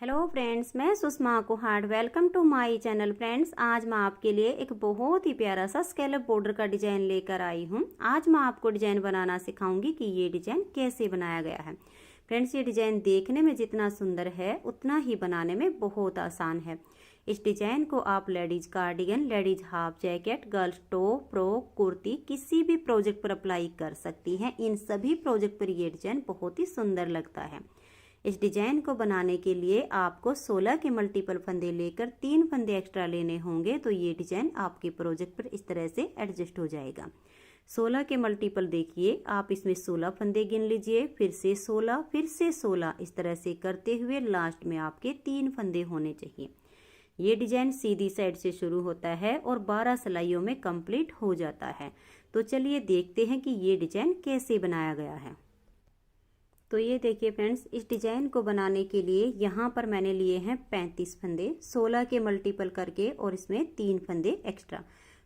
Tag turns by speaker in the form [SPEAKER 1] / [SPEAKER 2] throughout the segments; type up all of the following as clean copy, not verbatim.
[SPEAKER 1] Hello friends, मैं Sushma Kuhar. Welcome to my channel. Friends, आज मैं आपके लिए एक बहुत ही प्यारा सा स्कैलप बॉर्डर का डिजाइन लेकर आई हूँ। आज मैं आपको डिजाइन बनाना सिखाऊंगी कि ये डिजाइन कैसे बनाया गया है। फ्रेंड्स, ये डिजाइन देखने में जितना सुंदर है उतना ही बनाने में बहुत आसान है। इस डिजाइन को आप ladies cardigan, ladies half jacket, girls top, frock, kurti किसी भी प्रोजेक्ट पर अप्लाई कर सकती हैं। इन सभी प्रोजेक्ट पर ये डिजाइन बहुत ही सुंदर लगता है। इस डिजाइन को बनाने के लिए आपको 16 के मल्टीपल फंदे लेकर 3 फंदे एक्स्ट्रा लेने होंगे, तो ये डिजाइन आपके प्रोजेक्ट पर इस तरह से एडजस्ट हो जाएगा। 16 के मल्टीपल देखिए, आप इसमें 16 फंदे गिन लीजिए, फिर से 16, फिर से 16, इस तरह से करते हुए लास्ट में आपके 3 फंदे होने चाहिए। ये डिजाइन सीधी साइड से शुरू होता है और 12 सिलाइयों में कंप्लीट हो जाता है। तो चलिए देखते हैं कि ये डिजाइन कैसे बनाया गया है। तो ये देखिए फ्रेंड्स, इस डिजाइन को बनाने के लिए यहाँ पर मैंने लिए हैं 35 फंदे 16 के मल्टीपल करके, और इसमें 3 फंदे एक्स्ट्रा।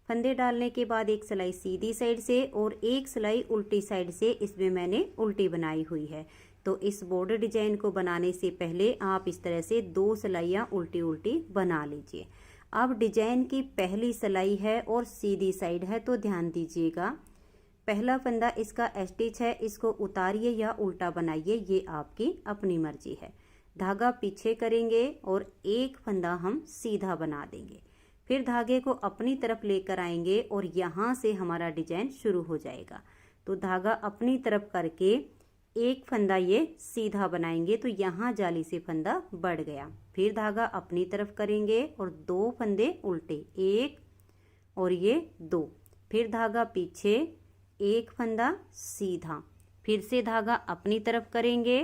[SPEAKER 1] फंदे डालने के बाद एक सिलाई सीधी साइड से और एक सिलाई उल्टी साइड से इसमें मैंने उल्टी बनाई हुई है। तो इस बॉर्डर डिजाइन को बनाने से पहले आप इस तरह से 2 सिलाइयाँ उल्टी उल्टी बना लीजिए। अब डिजाइन की पहली सिलाई है और सीधी साइड है, तो ध्यान दीजिएगा। पहला फंदा इसका स्टिच है, इसको उतारिए या उल्टा बनाइए, ये आपकी अपनी मर्जी है। धागा पीछे करेंगे और एक फंदा हम सीधा बना देंगे। फिर धागे को अपनी तरफ लेकर आएंगे और यहाँ से हमारा डिजाइन शुरू हो जाएगा। तो धागा अपनी तरफ करके एक फंदा ये सीधा बनाएंगे, तो यहाँ जाली से फंदा बढ़ गया। फिर धागा अपनी तरफ करेंगे और 2 फंदे उल्टे, 1 और ये 2। फिर धागा पीछे, एक फंदा सीधा, फिर से धागा अपनी तरफ करेंगे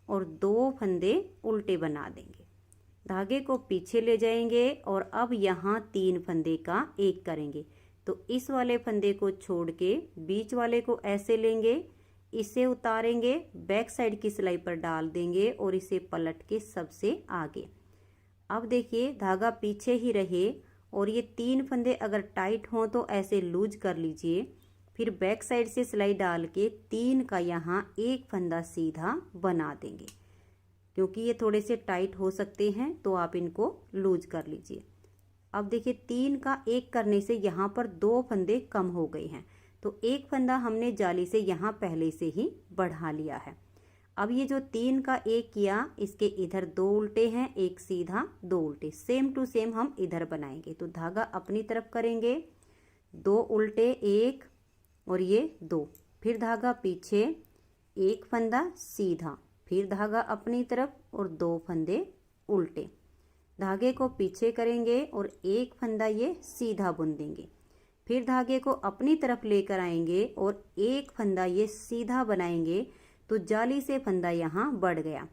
[SPEAKER 1] और 2 फंदे उल्टे बना देंगे। धागे को पीछे ले जाएंगे और अब यहाँ 3 फंदे का एक करेंगे। तो इस वाले फंदे को छोड़ के बीच वाले को ऐसे लेंगे, इसे उतारेंगे, बैक साइड की सिलाई पर डाल देंगे और इसे पलट के सबसे आगे। अब देखिए, धागा पीछे ही रहे और ये 3 फंदे अगर टाइट हों तो ऐसे लूज कर लीजिए। फिर बैक साइड से सिलाई डाल के 3 का यहाँ एक फंदा सीधा बना देंगे। क्योंकि ये थोड़े से टाइट हो सकते हैं तो आप इनको लूज कर लीजिए। अब देखिए, 3 का एक करने से यहाँ पर 2 फंदे कम हो गए हैं, तो एक फंदा हमने जाली से यहाँ पहले से ही बढ़ा लिया है। अब ये जो 3 का एक किया, इसके इधर 2 उल्टे हैं, एक सीधा 2 उल्टे, सेम टू सेम हम इधर बनाएंगे। तो धागा अपनी तरफ करेंगे, 2 उल्टे, 1 और ये 2। फिर धागा पीछे, एक फंदा सीधा, फिर धागा अपनी तरफ और 2 फंदे उल्टे। धागे को पीछे करेंगे और एक फंदा ये सीधा बुन देंगे। फिर धागे को अपनी तरफ लेकर आएंगे और एक फंदा ये सीधा बनाएंगे, तो जाली से फंदा यहाँ बढ़ गया।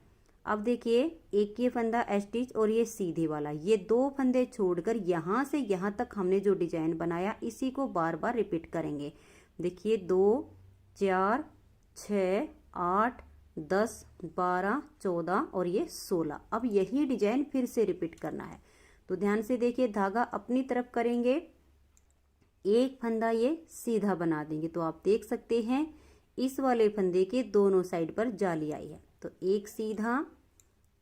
[SPEAKER 1] अब देखिए, एक ये फंदा स्टिच और ये सीधे वाला, ये 2 फंदे छोड़कर यहाँ से यहाँ तक हमने जो डिजाइन बनाया इसी को बार बार रिपीट करेंगे। देखिए, 2, 4, 6, 8, 10, 12, 14 और ये 16। अब यही डिजाइन फिर से रिपीट करना है। तो ध्यान से देखिए, धागा अपनी तरफ करेंगे, एक फंदा ये सीधा बना देंगे। तो आप देख सकते हैं इस वाले फंदे के दोनों साइड पर जाली आई है। तो एक सीधा,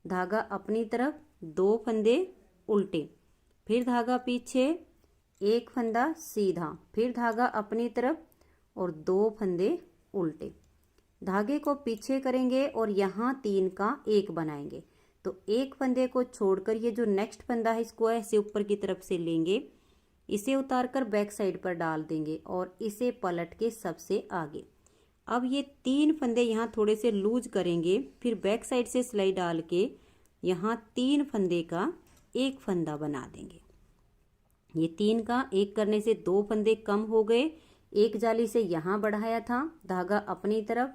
[SPEAKER 1] धागा अपनी तरफ, 2 फंदे उल्टे, फिर धागा पीछे, एक फंदा सीधा, फिर धागा अपनी तरफ और 2 फंदे उल्टे। धागे को पीछे करेंगे और यहाँ 3 का एक बनाएंगे। तो एक फंदे को छोड़कर ये जो नेक्स्ट फंदा है इसको ऐसे ऊपर की तरफ से लेंगे, इसे उतारकर बैक साइड पर डाल देंगे और इसे पलट के सबसे आगे। अब ये 3 फंदे यहाँ थोड़े से लूज करेंगे, फिर बैक साइड से सिलाई डाल के यहाँ 3 फंदे का एक फंदा बना देंगे। ये 3 का एक करने से 2 फंदे कम हो गए, एक जाली से यहाँ बढ़ाया था, धागा अपनी तरफ,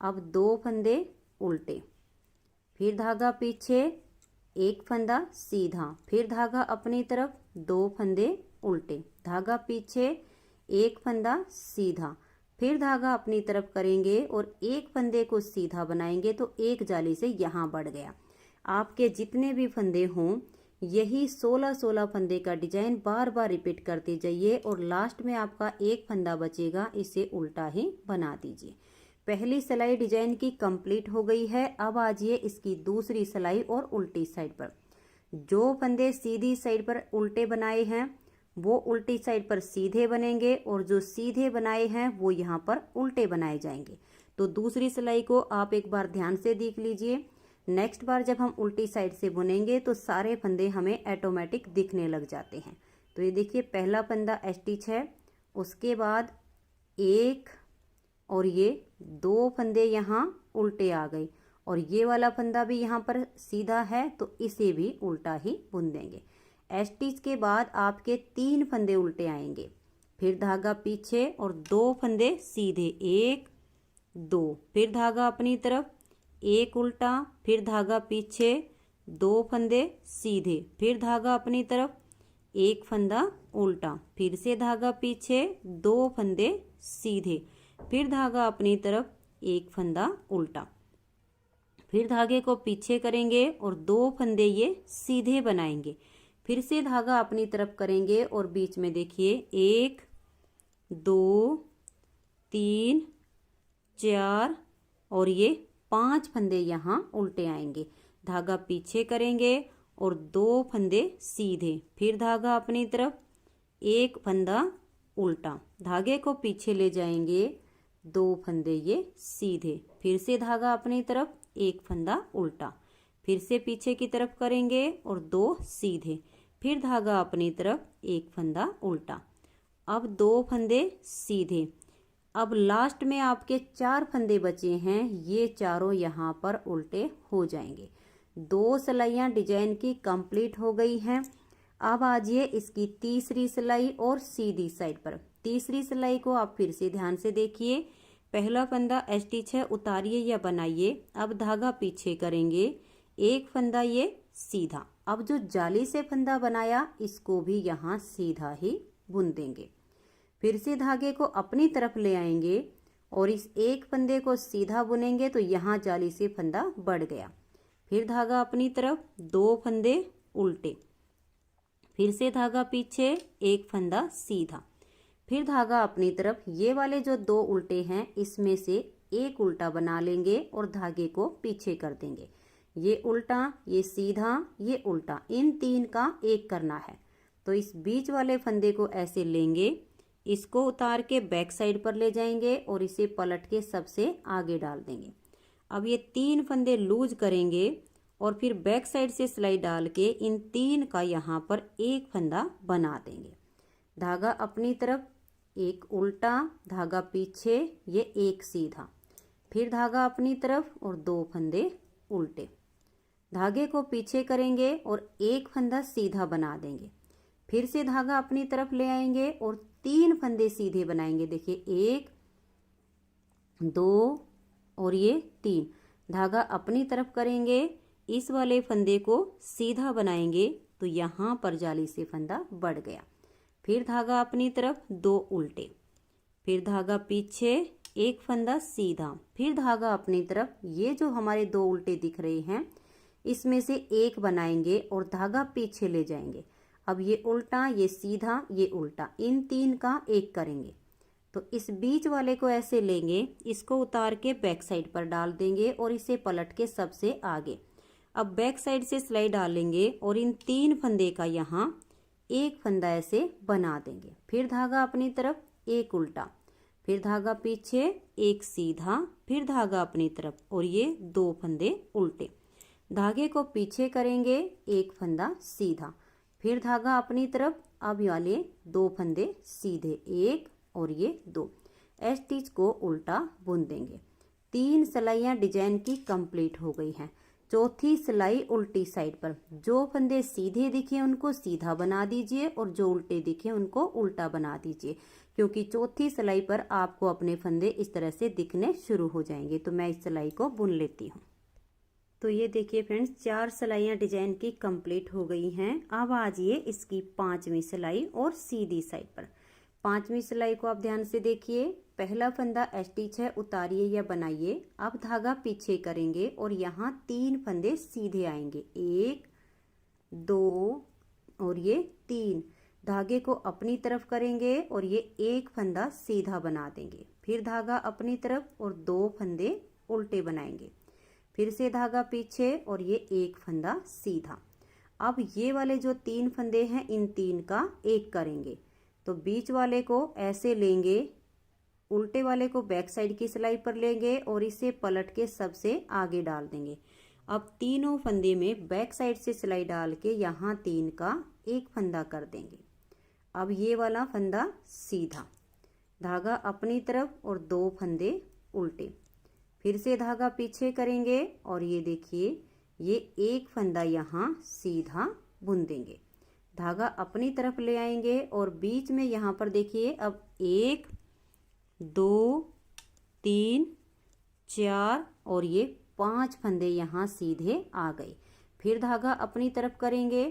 [SPEAKER 1] अब 2 फंदे उल्टे, फिर धागा पीछे, एक फंदा सीधा, फिर धागा अपनी तरफ, 2 फंदे उल्टे, धागा पीछे, एक फंदा सीधा, फिर धागा अपनी तरफ करेंगे और एक फंदे को सीधा बनाएंगे, तो एक जाली से यहाँ बढ़ गया। आपके जितने भी फंदे हों, यही 16 फंदे का डिजाइन बार बार रिपीट करते जाइए और लास्ट में आपका एक फंदा बचेगा, इसे उल्टा ही बना दीजिए। पहली सिलाई डिजाइन की कंप्लीट हो गई है। अब आ जाइए इसकी दूसरी सिलाई और उल्टी साइड पर। जो फंदे सीधी साइड पर उल्टे बनाए हैं वो उल्टी साइड पर सीधे बनेंगे और जो सीधे बनाए हैं वो यहाँ पर उल्टे बनाए जाएंगे। तो दूसरी सिलाई को आप एक बार ध्यान से देख लीजिए। नेक्स्ट बार जब हम उल्टी साइड से बुनेंगे तो सारे फंदे हमें ऑटोमेटिक दिखने लग जाते हैं। तो ये देखिए पहला फंदा स्टिच है, उसके बाद एक और ये दो फंदे यहाँ उल्टे आ गए और ये वाला फंदा भी यहाँ पर सीधा है तो इसे भी उल्टा ही बुन देंगे। स्टिच के बाद आपके 3 फंदे उल्टे आएंगे, फिर धागा पीछे और 2 फंदे सीधे, 1 2, फिर धागा अपनी तरफ, एक उल्टा, फिर धागा पीछे, 2 फंदे सीधे, फिर धागा अपनी तरफ, एक फंदा उल्टा, फिर से धागा पीछे, 2 फंदे सीधे, फिर धागा अपनी तरफ, एक फंदा उल्टा, फिर धागे को पीछे करेंगे और 2 फंदे ये सीधे बनाएंगे, फिर से धागा अपनी तरफ करेंगे और बीच में देखिए 1 2 3 4 और ये 5 फंदे यहाँ उल्टे आएंगे। धागा पीछे करेंगे और 2 फंदे सीधे, फिर धागा अपनी तरफ, एक फंदा उल्टा, धागे को पीछे ले जाएंगे, 2 फंदे ये सीधे, फिर से धागा अपनी तरफ, एक फंदा उल्टा, फिर से पीछे की तरफ करेंगे और 2 सीधे, फिर धागा अपनी तरफ, एक फंदा उल्टा, अब 2 फंदे सीधे। अब लास्ट में आपके 4 फंदे बचे हैं, ये चारों यहाँ पर उल्टे हो जाएंगे। 2 सिलाइयाँ डिजाइन की कंप्लीट हो गई हैं। अब आ जाइए इसकी तीसरी सिलाई और सीधी साइड पर। तीसरी सिलाई को आप फिर से ध्यान से देखिए। पहला फंदा स्टिच है, उतारिए या बनाइए। अब धागा पीछे करेंगे, एक फंदा ये सीधा। अब जो जाली से फंदा बनाया इसको भी यहाँ सीधा ही बुन देंगे, फिर से धागे को अपनी तरफ ले आएंगे और इस एक फंदे को सीधा बुनेंगे तो यहाँ जाली से फंदा बढ़ गया, फिर धागा अपनी तरफ, 2 फंदे उल्टे, फिर से धागा पीछे, एक फंदा सीधा, फिर धागा अपनी तरफ। ये वाले जो 2 उल्टे हैं इसमें से एक उल्टा बना लेंगे और धागे को पीछे कर देंगे। ये उल्टा, ये सीधा, ये उल्टा, इन 3 का एक करना है। तो इस बीच वाले फंदे को ऐसे लेंगे, इसको उतार के बैक साइड पर ले जाएंगे और इसे पलट के सबसे आगे डाल देंगे। अब ये 3 फंदे लूज करेंगे और फिर बैक साइड से सिलाई डाल के इन 3 का यहाँ पर एक फंदा बना देंगे। धागा अपनी तरफ, एक उल्टा, धागा पीछे, ये एक सीधा, फिर धागा अपनी तरफ और 2 फंदे उल्टे, धागे को पीछे करेंगे और एक फंदा सीधा बना देंगे, फिर से धागा अपनी तरफ ले आएंगे और 3 फंदे सीधे बनाएंगे। देखिए 1 2 और ये 3, धागा अपनी तरफ करेंगे, इस वाले फंदे को सीधा बनाएंगे तो यहाँ पर जाली से फंदा बढ़ गया, फिर धागा अपनी तरफ, 2 उल्टे, फिर धागा पीछे, एक फंदा सीधा, फिर धागा अपनी तरफ। ये जो हमारे 2 उल्टे दिख रहे हैं इसमें से एक बनाएंगे और धागा पीछे ले जाएंगे। अब ये उल्टा, ये सीधा, ये उल्टा, इन 3 का एक करेंगे। तो इस बीच वाले को ऐसे लेंगे, इसको उतार के बैक साइड पर डाल देंगे और इसे पलट के सबसे आगे। अब बैक साइड से सिलाई डालेंगे और इन 3 फंदे का यहाँ एक फंदा ऐसे बना देंगे, फिर धागा अपनी तरफ, एक उल्टा, फिर धागा पीछे, एक सीधा, फिर धागा अपनी तरफ और ये 2 फंदे उल्टे, धागे को पीछे करेंगे, एक फंदा सीधा, फिर धागा अपनी तरफ। अब वाले 2 फंदे सीधे, एक और ये 2, स्टिच को उल्टा बुन देंगे। 3 सिलाइयाँ डिजाइन की कंप्लीट हो गई हैं। चौथी सिलाई उल्टी साइड पर। जो फंदे सीधे दिखे उनको सीधा बना दीजिए और जो उल्टे दिखे उनको उल्टा बना दीजिए, क्योंकि चौथी सिलाई पर आपको अपने फंदे इस तरह से दिखने शुरू हो जाएंगे। तो मैं इस सिलाई को बुन लेती हूँ। तो ये देखिए फ्रेंड्स, 4 सिलाइयाँ डिजाइन की कंप्लीट हो गई हैं। अब आ जाइए इसकी 5वीं सिलाई और सीधी साइड पर। 5वीं सिलाई को आप ध्यान से देखिए। पहला फंदा स्टिच है, उतारिए या बनाइए। अब धागा पीछे करेंगे और यहाँ 3 फंदे सीधे आएंगे, 1 2 और ये 3, धागे को अपनी तरफ करेंगे और ये एक फंदा सीधा बना देंगे। फिर धागा अपनी तरफ और 2 फंदे उल्टे बनाएंगे। फिर से धागा पीछे और ये एक फंदा सीधा। अब ये वाले जो 3 फंदे हैं इन 3 का एक करेंगे। तो बीच वाले को ऐसे लेंगे, उल्टे वाले को बैक साइड की सिलाई पर लेंगे और इसे पलट के सबसे आगे डाल देंगे। अब तीनों फंदे में बैक साइड से सिलाई डाल के यहाँ 3 का एक फंदा कर देंगे। अब ये वाला फंदा सीधा, धागा अपनी तरफ और 2 फंदे उल्टे। फिर से धागा पीछे करेंगे और ये देखिए ये एक फंदा यहाँ सीधा बुन देंगे। धागा अपनी तरफ ले आएंगे और बीच में यहाँ पर देखिए अब 1 2 3 4 और ये 5 फंदे यहाँ सीधे आ गए। फिर धागा अपनी तरफ करेंगे,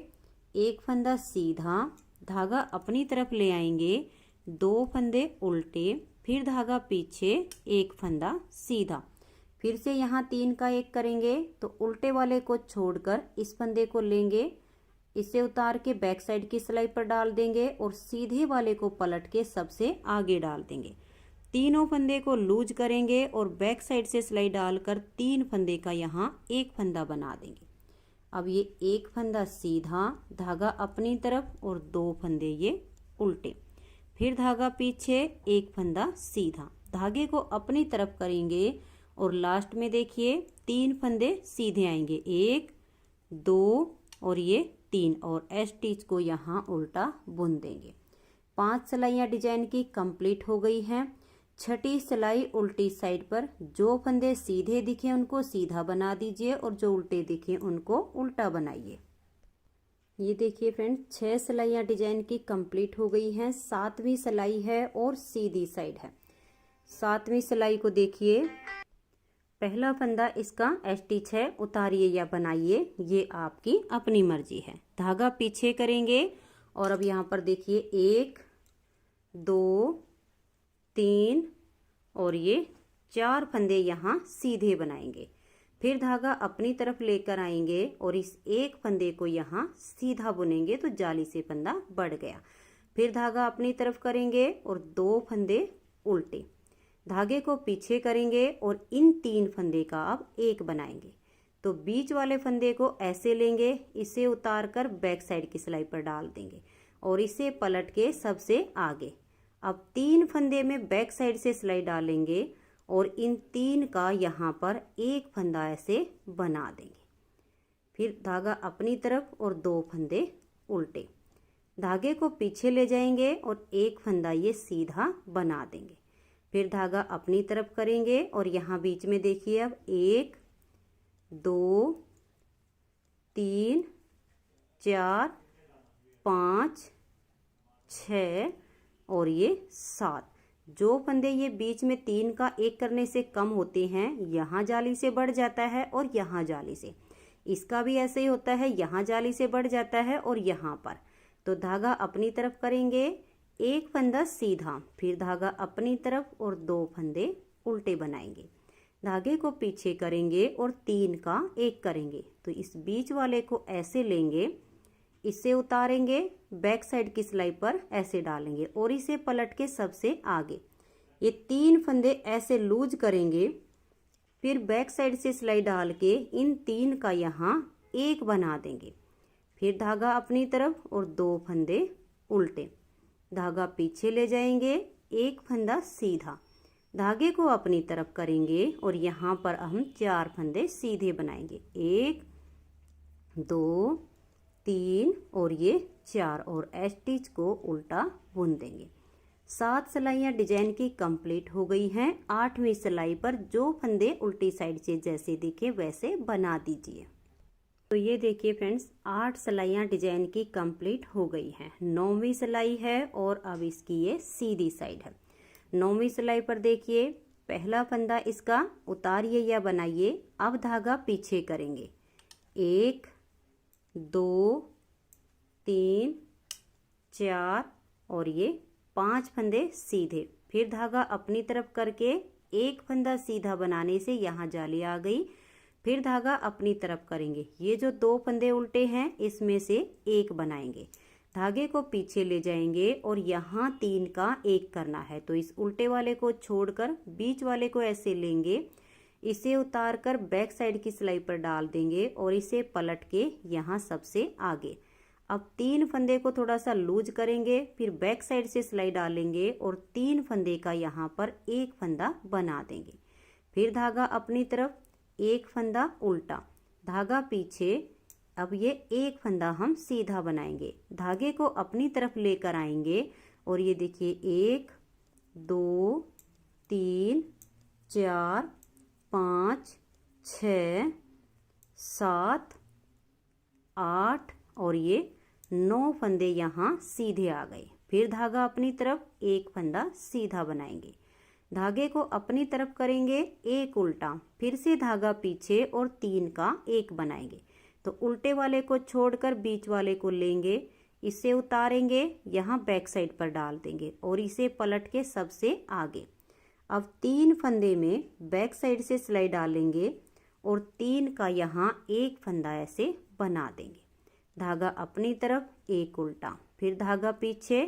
[SPEAKER 1] एक फंदा सीधा, धागा अपनी तरफ ले आएंगे, 2 फंदे उल्टे, फिर धागा पीछे, एक फंदा सीधा। फिर से यहाँ 3 का एक करेंगे तो उल्टे वाले को छोड़कर इस फंदे को लेंगे, इसे उतार के बैक साइड की सिलाई पर डाल देंगे और सीधे वाले को पलट के सबसे आगे डाल देंगे। तीनों फंदे को लूज करेंगे और बैक साइड से सिलाई डालकर 3 फंदे का यहाँ एक फंदा बना देंगे। अब ये एक फंदा सीधा, धागा अपनी तरफ और 2 फंदे ये उल्टे, फिर धागा पीछे, एक फंदा सीधा, धागे को अपनी तरफ करेंगे और लास्ट में देखिए 3 फंदे सीधे आएंगे, 1 2 और ये 3 और स्टिच को यहाँ उल्टा बुन देंगे। 5 सिलाइयाँ डिजाइन की कंप्लीट हो गई हैं। छठी सिलाई उल्टी साइड पर जो फंदे सीधे दिखे उनको सीधा बना दीजिए और जो उल्टे दिखे उनको उल्टा बनाइए। ये देखिए फ्रेंड्स 6 सिलाइयाँ डिजाइन की कंप्लीट हो गई हैं। 7वीं सिलाई है और सीधी साइड है। 7वीं सिलाई को देखिए, पहला फंदा इसका स्टिच है, उतारिए या बनाइए, ये आपकी अपनी मर्जी है। धागा पीछे करेंगे और अब यहाँ पर देखिए 1 2 3 और ये 4 फंदे यहाँ सीधे बनाएंगे। फिर धागा अपनी तरफ लेकर आएंगे और इस एक फंदे को यहाँ सीधा बुनेंगे तो जाली से फंदा बढ़ गया। फिर धागा अपनी तरफ करेंगे और 2 फंदे उल्टे, धागे को पीछे करेंगे और इन 3 फंदे का अब एक बनाएंगे। तो बीच वाले फंदे को ऐसे लेंगे, इसे उतार कर बैक साइड की सिलाई पर डाल देंगे और इसे पलट के सबसे आगे। अब 3 फंदे में बैक साइड से सिलाई डालेंगे और इन 3 का यहाँ पर एक फंदा ऐसे बना देंगे। फिर धागा अपनी तरफ और 2 फंदे उल्टे, धागे को पीछे ले जाएंगे और एक फंदा ये सीधा बना देंगे। फिर धागा अपनी तरफ करेंगे और यहाँ बीच में देखिए अब 1 2 3 4 5 6 और ये 7। जो फंदे ये बीच में 3 का एक करने से कम होते हैं यहाँ जाली से बढ़ जाता है और यहाँ जाली से, इसका भी ऐसे ही होता है, यहाँ जाली से बढ़ जाता है और यहाँ पर। तो धागा अपनी तरफ करेंगे, एक फंदा सीधा, फिर धागा अपनी तरफ और 2 फंदे उल्टे बनाएंगे, धागे को पीछे करेंगे और 3 का एक करेंगे। तो इस बीच वाले को ऐसे लेंगे, इसे उतारेंगे, बैक साइड की सिलाई पर ऐसे डालेंगे और इसे पलट के सबसे आगे। ये 3 फंदे ऐसे लूज करेंगे, फिर बैक साइड से सिलाई डाल के इन 3 का यहाँ एक बना देंगे। फिर धागा अपनी तरफ और 2 फंदे उल्टे, धागा पीछे ले जाएंगे, एक फंदा सीधा, धागे को अपनी तरफ करेंगे और यहाँ पर हम 4 फंदे सीधे बनाएंगे, 1 2 3 और ये 4 और स्टिच को उल्टा बुन देंगे। 7 सिलाइयाँ डिजाइन की कंप्लीट हो गई हैं। 8वीं सिलाई पर जो फंदे उल्टी साइड से जैसे दिखे वैसे बना दीजिए। तो ये देखिए फ्रेंड्स 8 सिलाइयाँ डिजाइन की कंप्लीट हो गई हैं। 9वीं सिलाई है और अब इसकी ये सीधी साइड है। 9वीं सिलाई पर देखिए पहला फंदा इसका उतारिए या बनाइए। अब धागा पीछे करेंगे, 1 2 3 4 और ये 5 फंदे सीधे, फिर धागा अपनी तरफ करके एक फंदा सीधा बनाने से यहाँ जाली आ गई। फिर धागा अपनी तरफ करेंगे, ये जो 2 फंदे उल्टे हैं इसमें से एक बनाएंगे, धागे को पीछे ले जाएंगे और यहाँ 3 का 1 करना है। तो इस उल्टे वाले को छोड़कर बीच वाले को ऐसे लेंगे, इसे उतार कर बैक साइड की सिलाई पर डाल देंगे और इसे पलट के यहाँ सबसे आगे। अब 3 फंदे को थोड़ा सा लूज करेंगे, फिर बैक साइड से सिलाई डालेंगे और 3 फंदे का यहाँ पर 1 फंदा बना देंगे। फिर धागा अपनी तरफ, 1 फंदा उल्टा, धागा पीछे। अब ये 1 फंदा हम सीधा बनाएंगे, धागे को अपनी तरफ लेकर आएंगे और ये देखिए 1 2 3 4 5 6 7 8 और ये 9 फंदे यहाँ सीधे आ गए। फिर धागा अपनी तरफ, 1 फंदा सीधा बनाएंगे, धागे को अपनी तरफ करेंगे, 1 उल्टा, फिर से धागा पीछे और 3 का 1 बनाएंगे। तो उल्टे वाले को छोड़कर बीच वाले को लेंगे, इसे उतारेंगे, यहाँ बैक साइड पर डाल देंगे और इसे पलट के सबसे आगे। अब 3 फंदे में बैक साइड से सिलाई डालेंगे और 3 का यहाँ 1 फंदा ऐसे बना देंगे, धागा अपनी तरफ, 1 उल्टा, फिर धागा पीछे,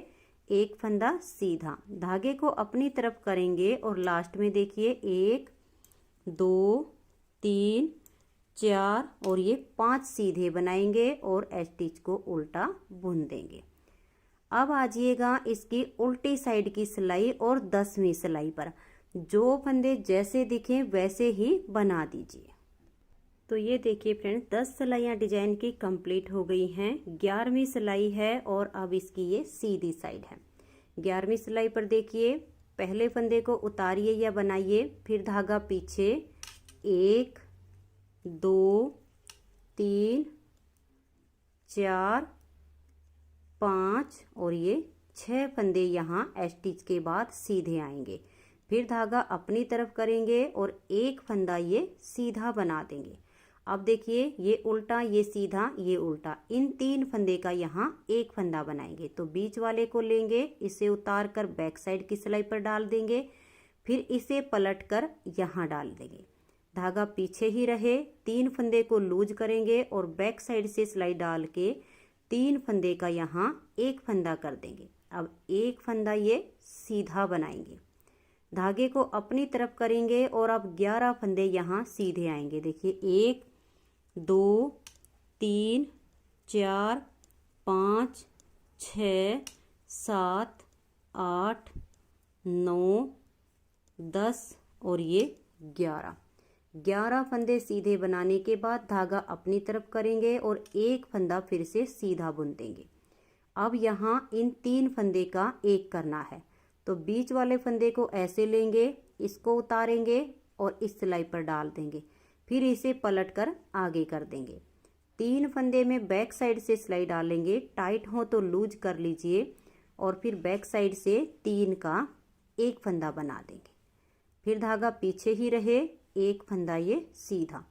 [SPEAKER 1] 1 फंदा सीधा, धागे को अपनी तरफ करेंगे और लास्ट में देखिए 1 2 3 4 और ये 5 सीधे बनाएंगे और स्टिच को उल्टा बुन देंगे। अब आ जाइएगा इसकी उल्टी साइड की सिलाई और 10वीं सिलाई पर। जो फंदे जैसे दिखें वैसे ही बना दीजिए। तो ये देखिए फ्रेंड्स, 10 सिलाइयाँ डिजाइन की कंप्लीट हो गई हैं। 11वीं सिलाई है और अब इसकी ये सीधी साइड है। 11वीं सिलाई पर देखिए, पहले फंदे को उतारिए या बनाइए, फिर धागा पीछे, 1 2 3 4 5 और ये 6 फंदे यहाँ स्टिच के बाद सीधे आएंगे। फिर धागा अपनी तरफ करेंगे और 1 फंदा ये सीधा बना देंगे। अब देखिए ये उल्टा, ये सीधा, ये उल्टा, इन 3 फंदे का यहाँ 1 फंदा बनाएंगे। तो बीच वाले को लेंगे, इसे उतार कर बैक साइड की सिलाई पर डाल देंगे, फिर इसे पलट कर यहाँ डाल देंगे, धागा पीछे ही रहे, 3 फंदे को लूज करेंगे और बैक साइड से सिलाई डाल के 3 फंदे का यहाँ 1 फंदा कर देंगे। अब 1 फंदा ये सीधा बनाएंगे, धागे को अपनी तरफ करेंगे और अब 11 फंदे यहाँ सीधे आएंगे। देखिए 1 2 3 4 5 6 7 8 9 10 और ये 11 फंदे सीधे बनाने के बाद धागा अपनी तरफ करेंगे और 1 फंदा फिर से सीधा बुन देंगे। अब यहाँ इन 3 फंदे का 1 करना है। तो बीच वाले फंदे को ऐसे लेंगे, इसको उतारेंगे और इस सिलाई पर डाल देंगे, फिर इसे पलट कर आगे कर देंगे। 3 फंदे में बैक साइड से सिलाई डालेंगे, टाइट हो तो लूज कर लीजिए और फिर बैक साइड से 3 का 1 फंदा बना देंगे। फिर धागा पीछे ही रहे, 1 फंदा ये सीधा,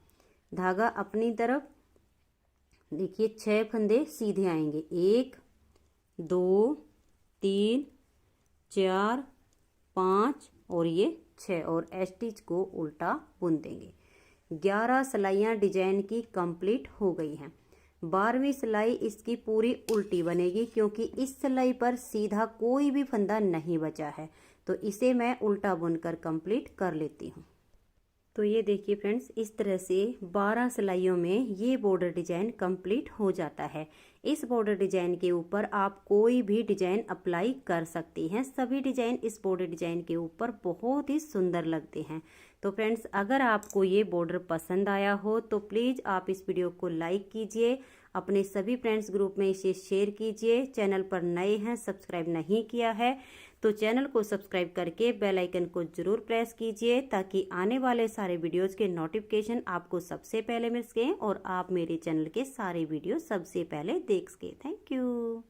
[SPEAKER 1] धागा अपनी तरफ, देखिए 6 फंदे सीधे आएंगे, 1 2 3 4 5 और ये 6 और स्टिच को उल्टा बुन देंगे। 11 सिलाइयाँ डिजाइन की कंप्लीट हो गई हैं। 12वीं सिलाई इसकी पूरी उल्टी बनेगी क्योंकि इस सिलाई पर सीधा कोई भी फंदा नहीं बचा है, तो इसे मैं उल्टा बुनकर कंप्लीट कर लेती हूँ। तो ये देखिए फ्रेंड्स, इस तरह से 12 सिलाइयों में ये बॉर्डर डिजाइन कंप्लीट हो जाता है। इस बॉर्डर डिजाइन के ऊपर आप कोई भी डिजाइन अप्लाई कर सकती हैं। सभी डिजाइन इस बॉर्डर डिजाइन के ऊपर बहुत ही सुंदर लगते हैं। तो फ्रेंड्स, अगर आपको ये बॉर्डर पसंद आया हो तो प्लीज़ आप इस वीडियो को लाइक कीजिए, अपने सभी फ्रेंड्स ग्रुप में इसे शेयर कीजिए। चैनल पर नए हैं, सब्सक्राइब नहीं किया है तो चैनल को सब्सक्राइब करके बेल आइकन को जरूर प्रेस कीजिए ताकि आने वाले सारे वीडियोज़ के नोटिफिकेशन आपको सबसे पहले मिल सकें और आप मेरे चैनल के सारे वीडियो सबसे पहले देख सकें। Thank you.